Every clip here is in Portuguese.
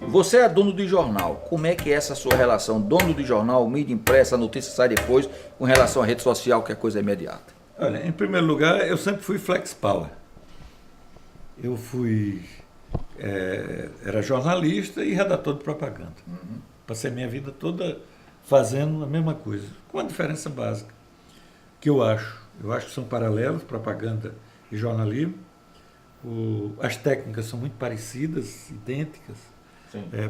Você é dono de jornal. Como é que é essa sua relação? Dono de jornal, mídia impressa, a notícia sai depois, com relação à rede social, que é coisa imediata. Olha, em primeiro lugar, eu sempre fui flex power. Eu fui... era jornalista e redator de propaganda. Passei minha vida toda fazendo a mesma coisa, com uma diferença básica, que eu acho. Eu acho que são paralelos, propaganda e jornalismo. As técnicas são muito parecidas, idênticas.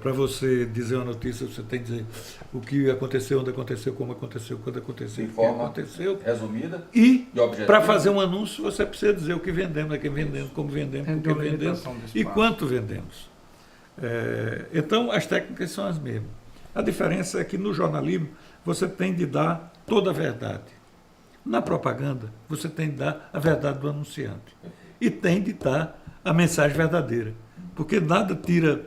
Para você dizer uma notícia, você tem que dizer o que aconteceu, onde aconteceu, como aconteceu, quando aconteceu, De o que forma aconteceu. resumida E objetiva. para fazer um anúncio, você precisa dizer o que vendemos, a quem vendemos, como vendemos, por que vendemos e quanto vendemos. Então, as técnicas são as mesmas. A diferença é que no jornalismo você tem de dar toda a verdade. Na propaganda, você tem de dar a verdade do anunciante. E tem de dar a mensagem verdadeira. Porque nada tira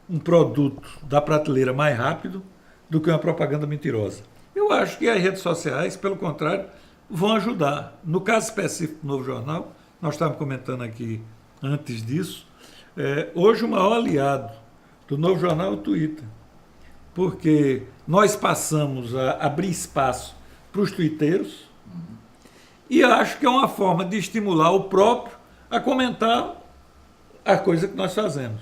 um produto da prateleira mais rápido do que uma propaganda mentirosa. Eu acho que as redes sociais, pelo contrário, vão ajudar. No caso específico do Novo Jornal, nós estávamos comentando aqui antes disso, hoje o maior aliado do Novo Jornal é o Twitter. Porque nós passamos a abrir espaço para os twitteiros e acho que é uma forma de estimular o próprio a comentar a coisa que nós fazemos.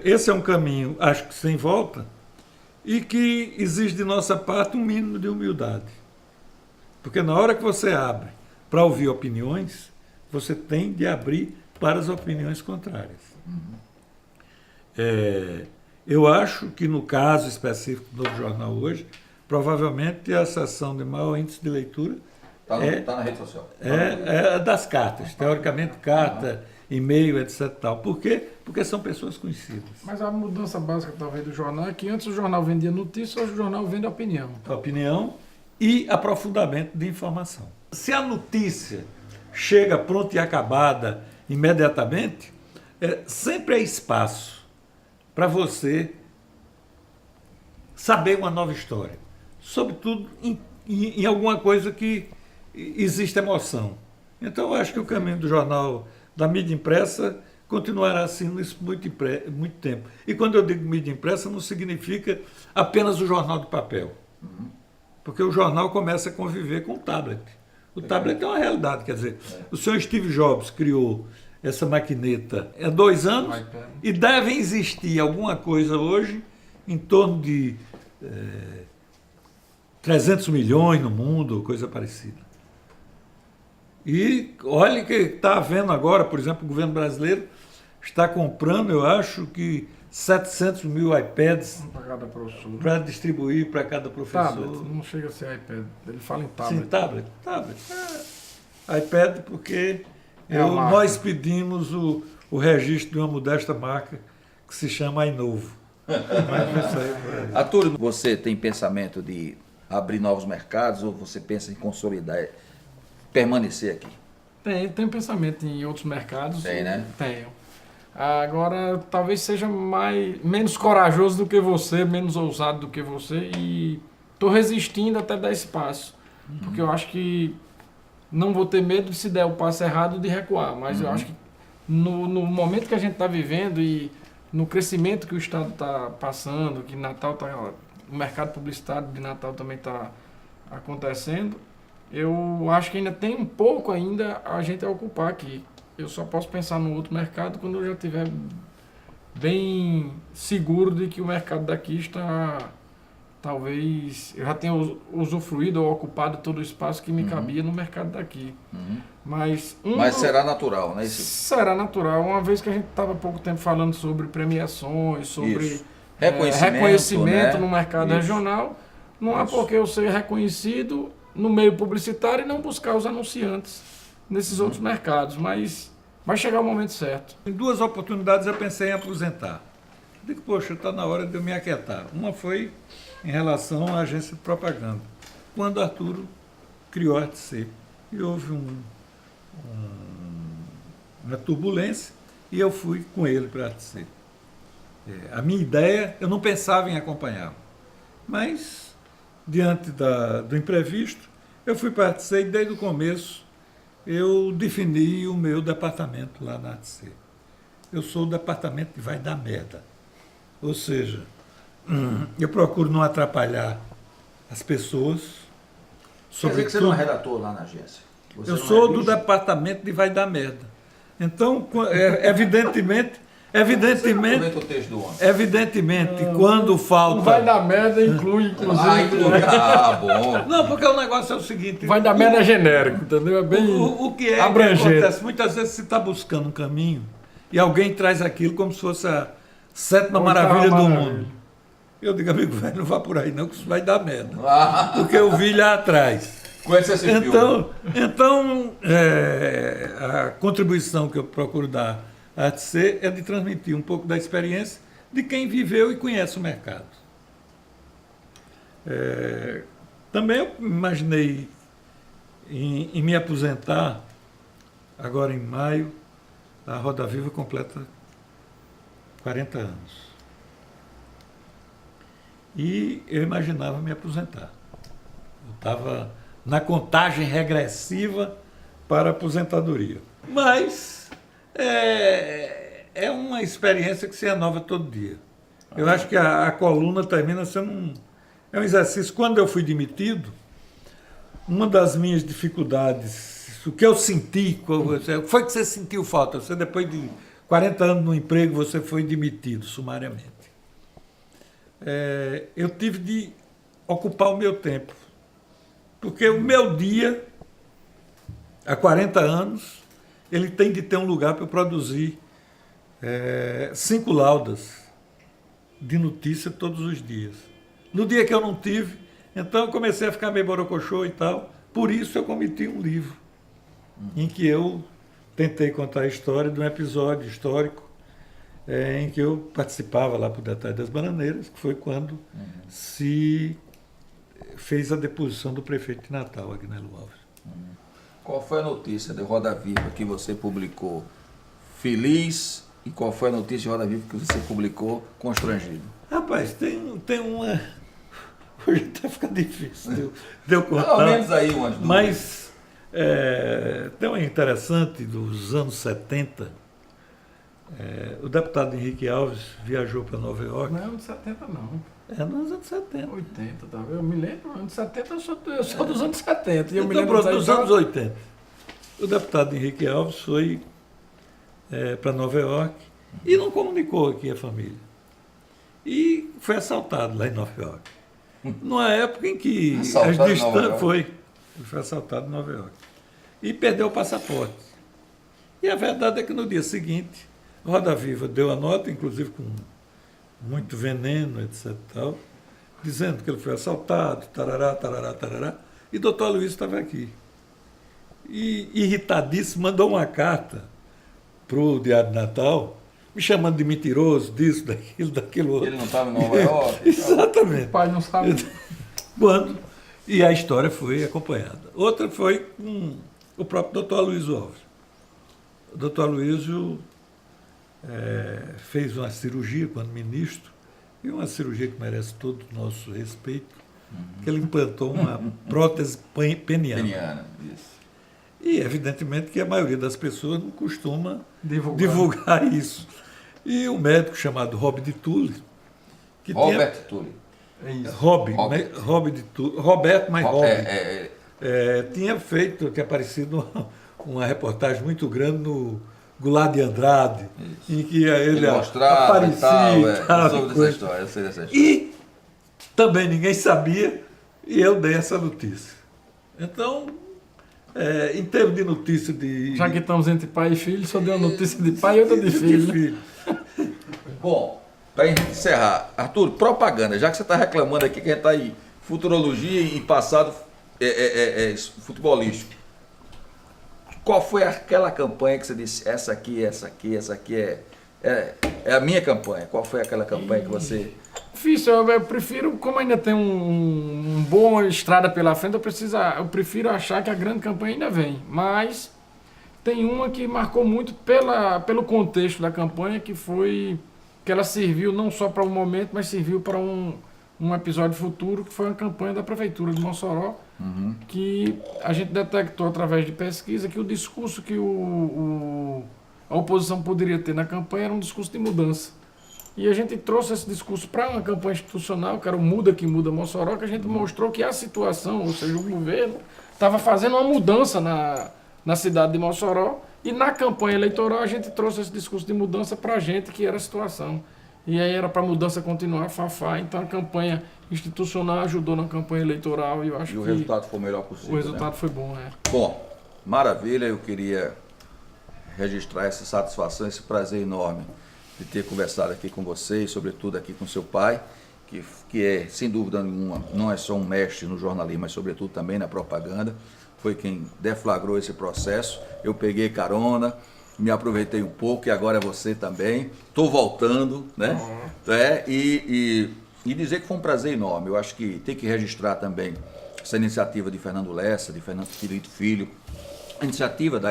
Esse é um caminho, acho que sem volta, e que exige de nossa parte um mínimo de humildade. Porque na hora que você abre para ouvir opiniões, você tem de abrir para as opiniões contrárias. Eu acho que no caso específico do Novo Jornal hoje, provavelmente a seção de maior índice de leitura Está na rede social. É das cartas, teoricamente carta, e-mail, etc. Tal. Por quê? Porque são pessoas conhecidas. Mas a mudança básica talvez do jornal é que antes o jornal vendia notícia, hoje o jornal vende opinião. Opinião e aprofundamento de informação. Se a notícia chega pronta e acabada imediatamente, sempre é espaço para você saber uma nova história. Sobretudo em alguma coisa que existe emoção. Então, eu acho que o caminho do jornal, da mídia impressa, continuará assim muito tempo. E quando eu digo mídia impressa, não significa apenas o jornal de papel. Porque o jornal começa a conviver com o tablet. O tablet é uma realidade, quer dizer, o senhor Steve Jobs criou essa maquineta há 2 anos e deve existir alguma coisa hoje em torno de 300 milhões no mundo, coisa parecida. E olha que está havendo agora, por exemplo, o governo brasileiro está comprando, eu acho que 700 mil iPads para distribuir para cada professor. Tablet, não chega a ser iPad, ele fala em tablet. Sim, tablet. iPad porque nós pedimos o registro de uma modesta marca que se chama iNovo. Arthur, você tem pensamento de abrir novos mercados ou você pensa em consolidar, permanecer aqui? Tem pensamento em outros mercados. Tem, né? Tenho. Agora, talvez seja menos corajoso do que você, menos ousado do que você e estou resistindo até dar espaço. Porque eu acho que não vou ter medo de se der o passo errado de recuar, mas eu acho que no momento que a gente está vivendo e no crescimento que o Estado está passando, que Natal o mercado publicitário de Natal também está acontecendo, eu acho que ainda tem um pouco ainda a gente a ocupar aqui. Eu só posso pensar no outro mercado quando eu já estiver bem seguro de que o mercado daqui está, talvez, eu já tenha usufruído ou ocupado todo o espaço que me cabia no mercado daqui. Mas será natural, né? Será natural, uma vez que a gente estava há pouco tempo falando sobre premiações, sobre reconhecimento né? no mercado regional, não há por que eu ser reconhecido no meio publicitário e não buscar os anunciantes nesses outros mercados, mas vai chegar o momento certo. Em 2 oportunidades eu pensei em aposentar. Digo, poxa, está na hora de eu me aquietar. Uma foi em relação à agência de propaganda, quando Arturo criou a RTC. E houve uma turbulência e eu fui com ele para a RTC. A minha ideia, eu não pensava em acompanhá-lo, mas diante do imprevisto, eu fui para a RTC e desde o começo eu defini o meu departamento lá na RTC. eu sou o departamento que vai dar merda. Ou seja, eu procuro não atrapalhar as pessoas. Quer dizer que você não é redator lá na agência? Você Eu não sou é do bicho? departamento de vai dar merda. Então, evidentemente, Você não aproveita o texto do homem. quando falta... Não vai dar merda, inclui, inclusive. Bom. Não, porque o negócio é o seguinte... Vai dar merda genérico, entendeu? É bem O que é abrangente. que acontece? Muitas vezes você está buscando um caminho e alguém traz aquilo como se fosse a sétima maravilha do mundo. Eu digo, amigo velho, não vá por aí não, que isso vai dar merda. Porque eu vi lá atrás. Conhece esse filme? Então a contribuição que eu procuro dar à ATC é de transmitir um pouco da experiência de quem viveu e conhece o mercado. Também eu imaginei em me aposentar, agora em maio, a Roda Viva completa 40 anos. E eu imaginava me aposentar. Eu estava na contagem regressiva para a aposentadoria. Mas é uma experiência que se renova todo dia. Eu acho que a coluna termina sendo um exercício. Quando eu fui demitido, uma das minhas dificuldades, o que eu senti, foi que você sentiu falta. Você, depois de 40 anos no emprego, você foi demitido sumariamente. Eu tive de ocupar o meu tempo. Porque o meu dia, há 40 anos, ele tem de ter um lugar para eu produzir 5 laudas de notícia todos os dias. No dia que eu não tive, então eu comecei a ficar meio borocochô e tal. Por isso eu cometi um livro, em que eu tentei contar a história de um episódio histórico em que eu participava lá para o Detalhe das Bananeiras, que foi quando se fez a deposição do prefeito de Natal, Agnello Alves. Qual foi a notícia de Roda Viva que você publicou feliz e qual foi a notícia de Roda Viva que você publicou constrangido? Rapaz, tem uma... Hoje até fica difícil de eu contar. Pelo menos aí umas duas. Mas tem uma interessante dos anos 70. O deputado Henrique Alves viajou para Nova York. Não é anos 70, não. Nos anos 70. 80, tá? Eu me lembro, anos 70 eu sou dos anos 70. E eu me Então, lembro pronto, dos anos 80. O deputado Henrique Alves foi para Nova York e não comunicou aqui a família. E foi assaltado lá em Nova York. Numa época em que Assaltado as em Nova distâncias... York? Foi assaltado em Nova York. E perdeu o passaporte. E a verdade é que no dia seguinte, Roda Viva deu a nota, inclusive com muito veneno, etc. Tal, dizendo que ele foi assaltado, tarará, tarará, tarará. E o doutor Luiz estava aqui. E, irritadíssimo, mandou uma carta para o Diário de Natal, me chamando de mentiroso, disso, daquilo outro. Ele não estava em Nova York? Exatamente. O pai não sabe. E a história foi acompanhada. Outra foi com o próprio doutor Aloysio Alves. O doutor Aloysio fez uma cirurgia quando ministro, e uma cirurgia que merece todo o nosso respeito, que ele implantou uma prótese peniana. Peniana, isso. E evidentemente que a maioria das pessoas não costuma Divulgar isso. E um médico chamado Rob de Tully, que Robert Tully. É isso. Roberto, mas Rob. Tinha aparecido uma reportagem muito grande no Goulart de Andrade, em que ele mostrava aparecia e tal. Eu soube dessa história, eu sei dessa história. E também ninguém sabia, e eu dei essa notícia. Então, em termos de notícia de... Já que estamos entre pai e filho, só deu uma notícia de pai e outra de filho. Bom, para encerrar, Arthur, propaganda, já que você está reclamando aqui que a gente está em futurologia e passado futebolístico. Qual foi aquela campanha que você disse, essa aqui é a minha campanha? Qual foi aquela campanha que você... Difícil, eu prefiro, como ainda tem uma boa estrada pela frente, eu prefiro achar que a grande campanha ainda vem. Mas tem uma que marcou muito pelo contexto da campanha, que foi que ela serviu não só para um momento, mas serviu para um episódio futuro, que foi uma campanha da Prefeitura de Mossoró, que a gente detectou através de pesquisa que o discurso que o a oposição poderia ter na campanha era um discurso de mudança. E a gente trouxe esse discurso para uma campanha institucional, que era o Muda que Muda Mossoró, que a gente mostrou que a situação, ou seja, o governo, estava fazendo uma mudança na cidade de Mossoró, e na campanha eleitoral a gente trouxe esse discurso de mudança para a gente, que era a situação. E aí era para a mudança continuar, fafá, então a campanha institucional ajudou na campanha eleitoral, e eu acho que o resultado foi o melhor possível. o resultado né? foi bom, Bom, maravilha, eu queria registrar essa satisfação, esse prazer enorme de ter conversado aqui com vocês, sobretudo aqui com seu pai, que é, sem dúvida nenhuma, não é só um mestre no jornalismo, mas sobretudo também na propaganda. Foi quem deflagrou esse processo. Eu peguei carona, me aproveitei um pouco e agora é você também. Estou voltando, né? E dizer que foi um prazer enorme. Eu acho que tem que registrar também essa iniciativa de Fernando Lessa, de Fernando Quirito Filho, a iniciativa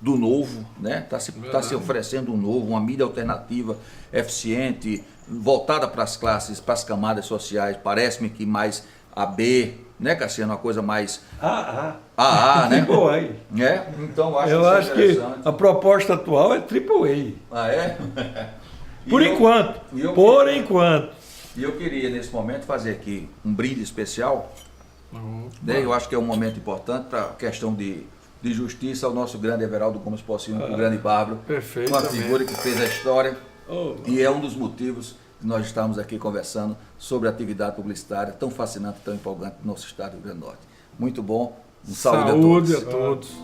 do novo, né? Tá se oferecendo um novo, uma mídia alternativa, eficiente, voltada para as classes, para as camadas sociais. Parece-me que mais AB, né, Cassiano? Uma coisa mais AA, né? Triple A. É? Então Eu acho que a proposta atual é Triple A. Ah, é? Por enquanto. Enquanto. E eu queria, nesse momento, fazer aqui um brinde especial. Né? Eu acho que é um momento importante para a questão de justiça ao nosso grande Everaldo Gomes Pocinho, o grande bárbaro. Perfeito. Uma figura que fez a história e é um dos motivos que nós estamos aqui conversando sobre a atividade publicitária tão fascinante, tão empolgante do nosso estado do Rio Grande do Norte. Muito bom. Saúde a todos. A todos.